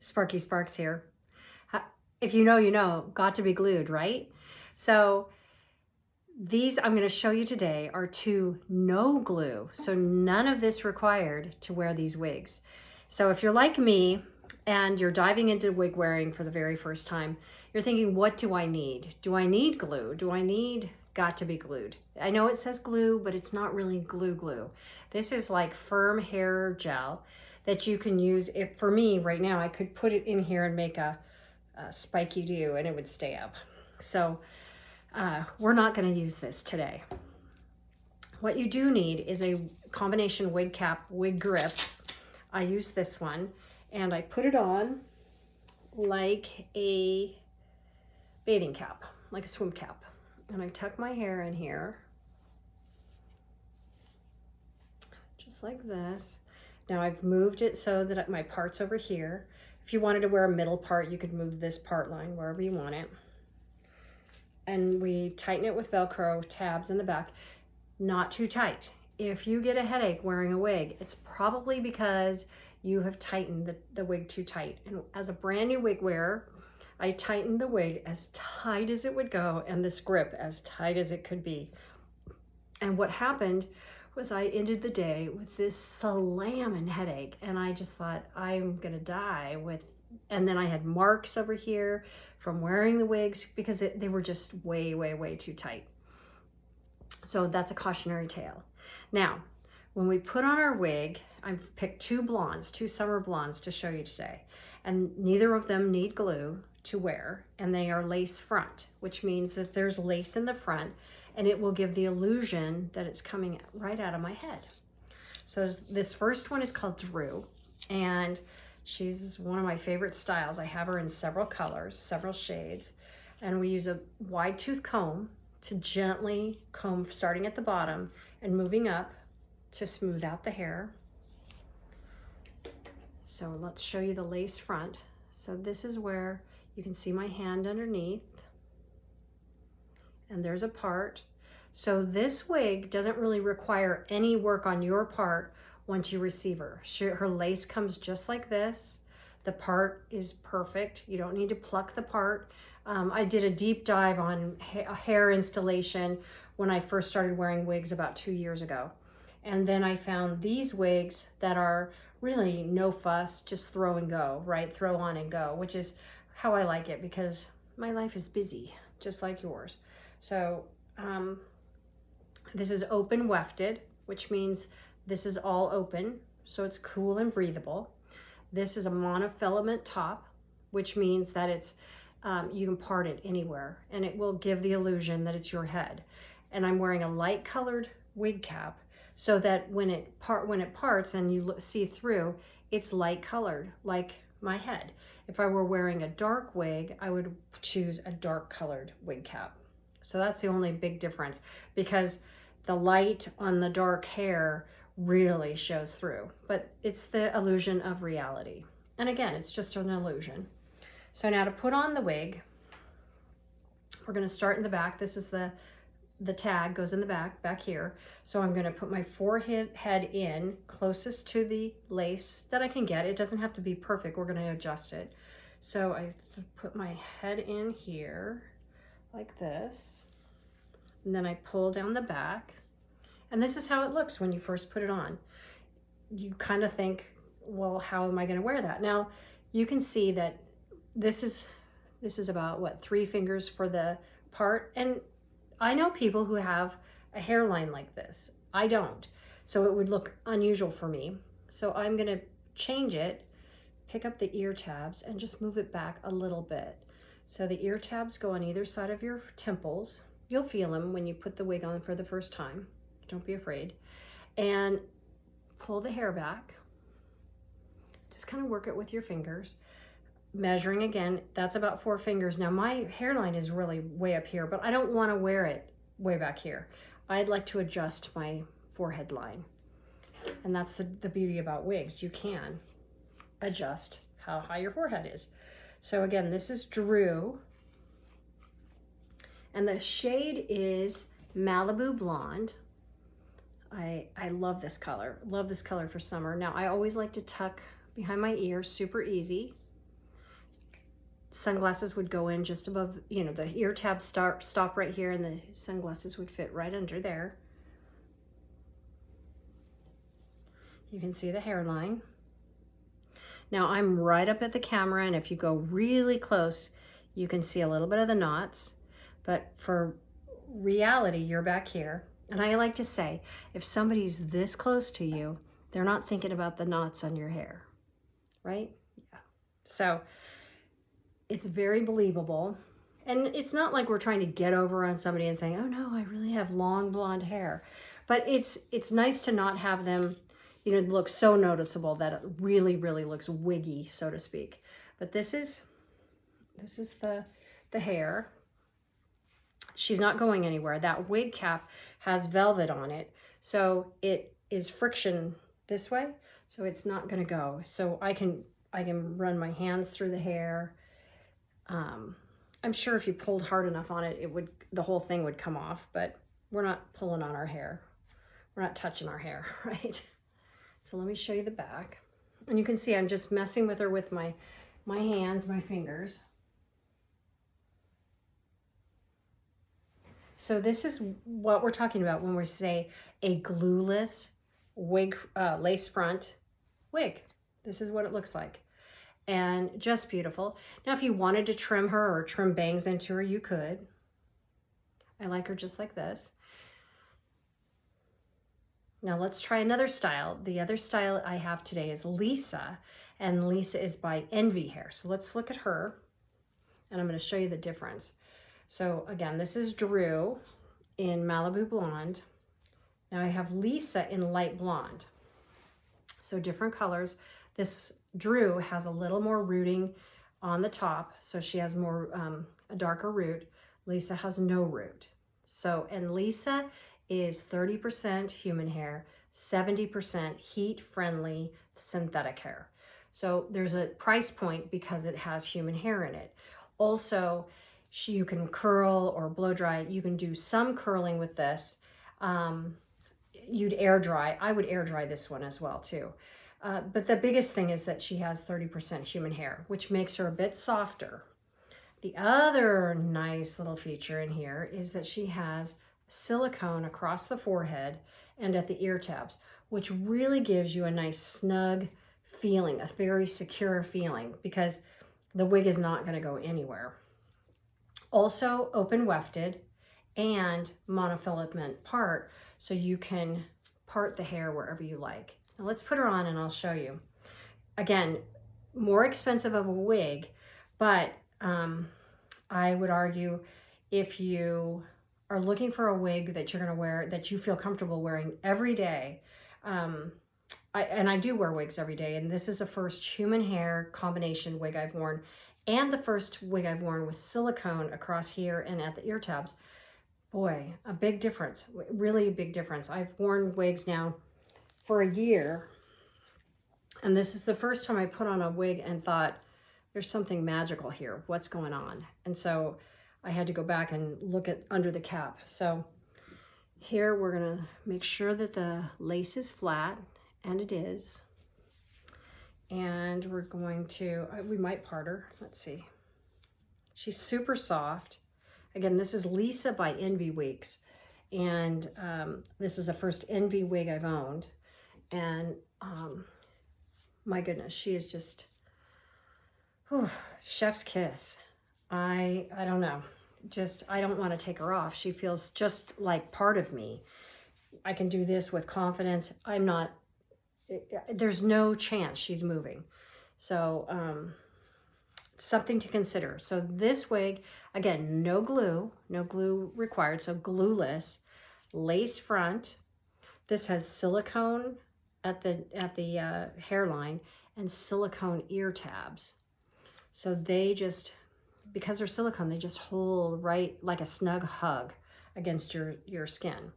Sparky Sparks here. If you know, you know, got to be glued, right? So these I'm going to show you today are to no glue. So none of this required to wear these wigs. So if you're like me and you're diving into wig wearing for the very first time, you're thinking, what do I need? Do I need glue? Do I need got to be glued? I know it says glue, but it's not really glue. This is like firm hair gel that you can use. If for me right now, I could put it in here and make a spiky do and it would stay up. So we're not going to use this today. What you do need is a combination wig cap, wig grip. I use this one and I put it on like a bathing cap, like a swim cap. And I tuck my hair in here, just like this. Now I've moved it so that my part's over here. If you wanted to wear a middle part, you could move this part line wherever you want it. And we tighten it with Velcro tabs in the back, not too tight. If you get a headache wearing a wig, it's probably because you have tightened the wig too tight. And as a brand new wig wearer, I tightened the wig as tight as it would go and this grip as tight as it could be. And what happened was I ended the day with this slamming headache and I just thought I'm gonna die with, and then I had marks over here from wearing the wigs because they were just way too tight. So that's a cautionary tale. Now, when we put on our wig, I've picked two blondes, two summer blondes to show you today, and neither of them need glue to wear, and they are lace front, which means that there's lace in the front and it will give the illusion that it's coming right out of my head. So this first one is called Drew, and she's one of my favorite styles. I have her in several colors, several shades, and we use a wide tooth comb to gently comb starting at the bottom and moving up to smooth out the hair. So let's show you the lace front. So this is where you can see my hand underneath, and there's a part. So this wig doesn't really require any work on your part once you receive her. Her lace comes just like this. The part is perfect. You don't need to pluck the part. I did a deep dive on hair installation when I first started wearing wigs about 2 years ago. And then I found these wigs that are really no fuss, just throw and go, right? Throw on and go, which is how I like it because my life is busy, just like yours. So this is open wefted, which means this is all open, so it's cool and breathable. This is a monofilament top, which means that it's you can part it anywhere and it will give the illusion that it's your head. And I'm wearing a light colored wig cap so that when it parts and you see through, it's light colored like my head. If I were wearing a dark wig, I would choose a dark colored wig cap. So that's the only big difference, because the light on the dark hair really shows through, but it's the illusion of reality. And again, it's just an illusion. So now to put on the wig, we're going to start in the back. This is the tag goes in the back here. So I'm going to put my forehead in closest to the lace that I can get. It doesn't have to be perfect. We're going to adjust it. So I put my head in here like this, and then I pull down the back. And this is how it looks when you first put it on. You kind of think, well, how am I going to wear that? Now you can see that this is about what, 3 fingers for the part. And I know people who have a hairline like this. I don't. So it would look unusual for me. So I'm going to change it, pick up the ear tabs and just move it back a little bit. So the ear tabs go on either side of your temples. You'll feel them when you put the wig on for the first time. Don't be afraid. And pull the hair back. Just kind of work it with your fingers. Measuring again, that's about 4 fingers. Now my hairline is really way up here, but I don't want to wear it way back here. I'd like to adjust my forehead line. And that's the beauty about wigs. You can adjust how high your forehead is. So again, this is Drew. And the shade is Malibu Blonde. I love this color. Love this color for summer. Now I always like to tuck behind my ear, super easy. sunglasses would go in just above, you know, the ear tabs stop right here, and the sunglasses would fit right under there. You can see the hairline. Now I'm right up at the camera, and if you go really close, you can see a little bit of the knots, but for reality, you're back here. And I like to say, if somebody's this close to you, they're not thinking about the knots on your hair, right? Yeah. So it's very believable. And it's not like we're trying to get over on somebody and saying, oh no, I really have long blonde hair. But it's nice to not have them, you know, look so noticeable that it really, really looks wiggy, so to speak. But this is the hair. She's not going anywhere. That wig cap has velvet on it, so it is friction this way, so it's not going to go. So I can run my hands through the hair. I'm sure if you pulled hard enough on it, the whole thing would come off, but we're not pulling on our hair. We're not touching our hair, right? So let me show you the back. And you can see I'm just messing with her with my hands, my fingers. So this is what we're talking about when we say a glueless wig, lace front wig. This is what it looks like. And just beautiful. Now, if you wanted to trim her or trim bangs into her, you could. I like her just like this. Now let's try another style. The other style I have today is Lisa, and Lisa is by Envy Hair. So let's look at her, and I'm going to show you the difference. So again, this is Drew in Malibu Blonde. Now I have Lisa in light blonde. So different colors. This Drew has a little more rooting on the top, so she has more a darker root. Lisa has no root. So, and Lisa is 30% human hair, 70% heat-friendly synthetic hair. So there's a price point because it has human hair in it. Also, you can curl or blow dry. You can do some curling with this. You'd air dry. I would air dry this one as well too. But the biggest thing is that she has 30% human hair, which makes her a bit softer. The other nice little feature in here is that she has silicone across the forehead and at the ear tabs, which really gives you a nice snug feeling, a very secure feeling, because the wig is not going to go anywhere. Also open wefted and monofilament part, so you can part the hair wherever you like. Now let's put her on and I'll show you. Again, more expensive of a wig, but I would argue if you are looking for a wig that you're going to wear, that you feel comfortable wearing every day, and I do wear wigs every day, and this is the first human hair combination wig I've worn, and the first wig I've worn with silicone across here and at the ear tabs. Boy, a big difference, really a big difference. I've worn wigs now for a year, and this is the first time I put on a wig and thought, there's something magical here. What's going on? And so I had to go back and look at under the cap. So here we're gonna make sure that the lace is flat, and it is. And we're going to, we might part her. Let's see. She's super soft. Again, this is Lisa by Envy Wigs. And this is the first Envy wig I've owned. And my goodness, she is just, whew, chef's kiss. I don't know. Just, I don't want to take her off. She feels just like part of me. I can do this with confidence. I'm not, there's no chance she's moving. So something to consider. So this wig, again, no glue required. So glueless, lace front. This has silicone at the hairline and silicone ear tabs. So they just, because they're silicone, they just hold right like a snug hug against your skin.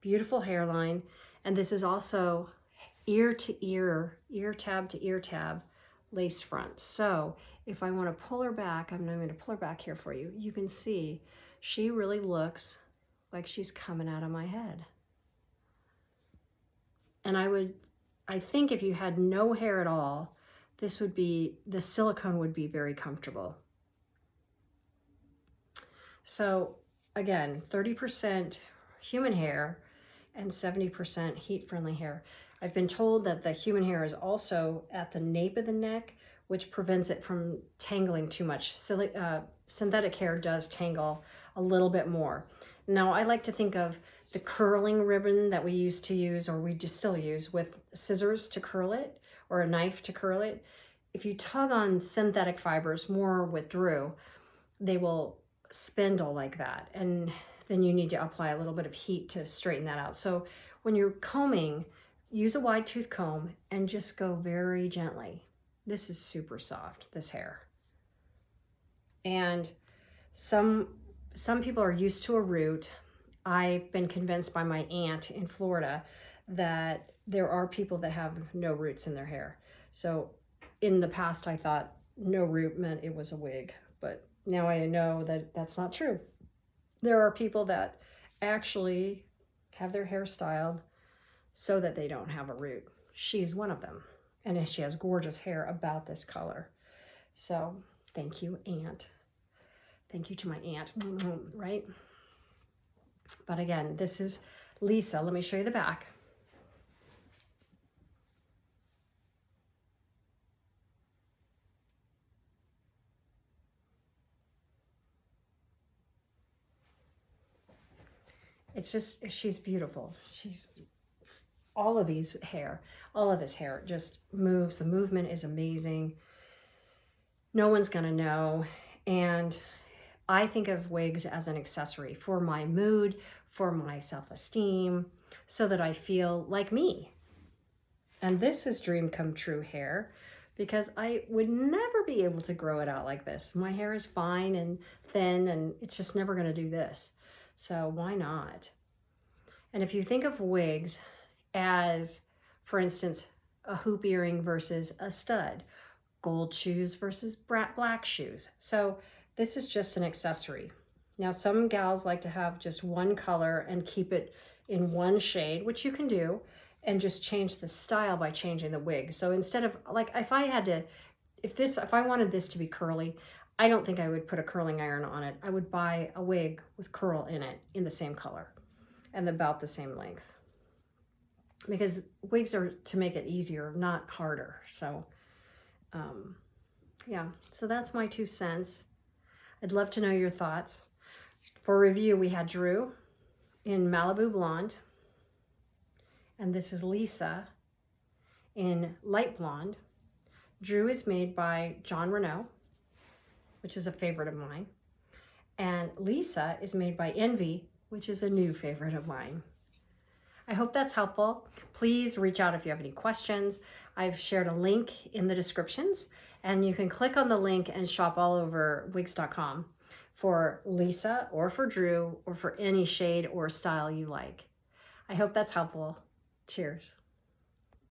Beautiful hairline. And this is also ear to ear, ear tab to ear tab, lace front. So if I want to pull her back, I'm going to pull her back here for you. You can see she really looks like she's coming out of my head. And I think if you had no hair at all, the silicone would be very comfortable. So again, 30% human hair and 70% heat-friendly hair. I've been told that the human hair is also at the nape of the neck, which prevents it from tangling too much. Synthetic hair does tangle a little bit more. Now, I like to think of the curling ribbon that we used to use, or we just still use, with scissors to curl it, or a knife to curl it. If you tug on synthetic fibers more with Drew, they will spindle like that, and then you need to apply a little bit of heat to straighten that out. So when you're combing, use a wide tooth comb and just go very gently. This is super soft, this hair. And some people are used to a root. I've been convinced by my aunt in Florida that there are people that have no roots in their hair. So in the past, I thought no root meant it was a wig, but now I know that that's not true. There are people that actually have their hair styled so that they don't have a root. She's one of them. And she has gorgeous hair about this color. So thank you, Aunt. Thank you to my aunt, right? But again, this is Lisa. Let me show you the back. It's just, she's beautiful. She's, all of this hair just moves. The movement is amazing. No one's gonna know. And I think of wigs as an accessory for my mood, for my self-esteem, so that I feel like me. And this is dream come true hair, because I would never be able to grow it out like this. My hair is fine and thin, and it's just never gonna do this. So why not? And if you think of wigs as, for instance, a hoop earring versus a stud, gold shoes versus black shoes. So this is just an accessory. Now, some gals like to have just one color and keep it in one shade, which you can do, and just change the style by changing the wig. So instead of, like, if I wanted this to be curly, I don't think I would put a curling iron on it. I would buy a wig with curl in it in the same color and about the same length. Because wigs are to make it easier, not harder. So, yeah, so that's my 2 cents. I'd love to know your thoughts. For review, we had Drew in Malibu Blonde, and this is Lisa in Light Blonde. Drew is made by John Renault, which is a favorite of mine, and Lisa is made by Envy, which is a new favorite of mine. I hope that's helpful. Please reach out if you have any questions. I've shared a link in the descriptions, and you can click on the link and shop all over wigs.com for Lisa or for Drew or for any shade or style you like. I hope that's helpful. Cheers.